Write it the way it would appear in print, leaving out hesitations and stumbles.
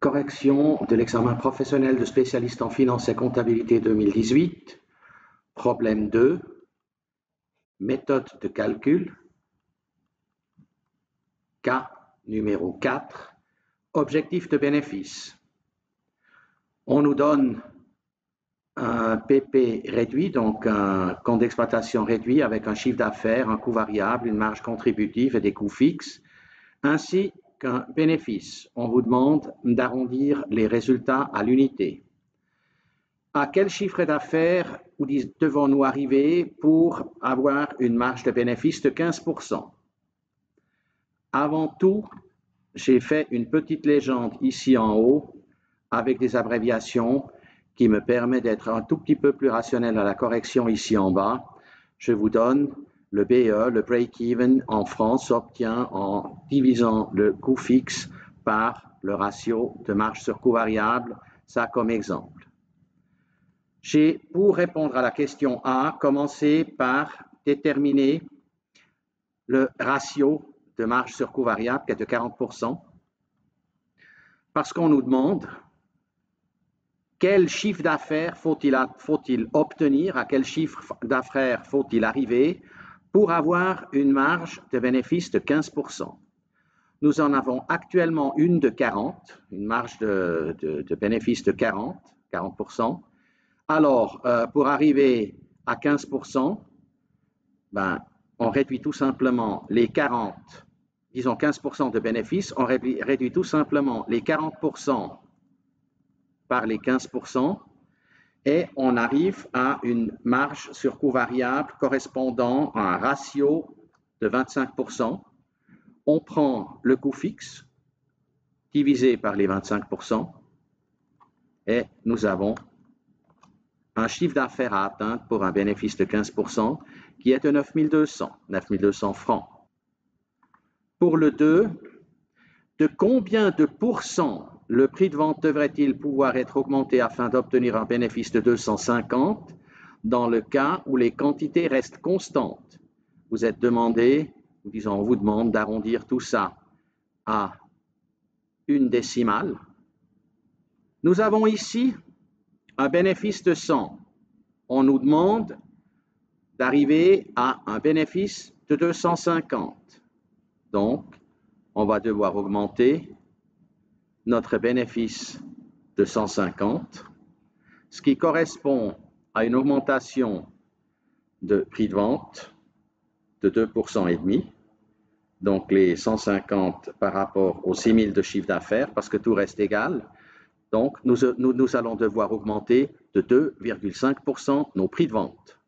Correction de l'examen professionnel de spécialiste en finance et comptabilité 2018. Problème 2. Méthode de calcul. Cas numéro 4. Objectif de bénéfice. On nous donne un PP réduit, donc un compte d'exploitation réduit avec un chiffre d'affaires, un coût variable, une marge contributive et des coûts fixes, ainsi qu'un bénéfice. On vous demande d'arrondir les résultats à l'unité. À quel chiffre d'affaires devons-nous arriver pour avoir une marge de bénéfice de 15%? Avant tout, j'ai fait une petite légende ici en haut avec des abréviations qui me permet d'être un tout petit peu plus rationnel à la correction ici en bas. Je vous donne le BE, le break-even en France s'obtient en divisant le coût fixe par le ratio de marge sur coût variable, ça comme exemple. J'ai, pour répondre à la question A, commencé par déterminer le ratio de marge sur coût variable qui est de 40%, parce qu'on nous demande quel chiffre d'affaires faut-il obtenir, à quel chiffre d'affaires faut-il arriver pour avoir une marge de bénéfice de 15%. Nous en avons actuellement une de 40, une marge de bénéfice de 40%. Alors, pour arriver à 15%, on réduit tout simplement les 40, disons 15% de bénéfice, on réduit tout simplement les 40% par les 15% et on arrive à une marge sur coût variable correspondant à un ratio de 25%. On prend le coût fixe divisé par les 25% et nous avons un chiffre d'affaires à atteindre pour un bénéfice de 15% qui est de 9200 francs. Pour le 2, de combien de pourcents le prix de vente devrait-il pouvoir être augmenté afin d'obtenir un bénéfice de 250 dans le cas où les quantités restent constantes? Vous êtes demandé, disons, on vous demande d'arrondir tout ça à une décimale. Nous avons ici un bénéfice de 100. On nous demande d'arriver à un bénéfice de 250. Donc, on va devoir augmenter notre bénéfice de 150, ce qui correspond à une augmentation de prix de vente de 2,5%. Donc, les 150 par rapport aux 6 000 de chiffre d'affaires, parce que tout reste égal. Donc, nous allons devoir augmenter de 2,5% nos prix de vente.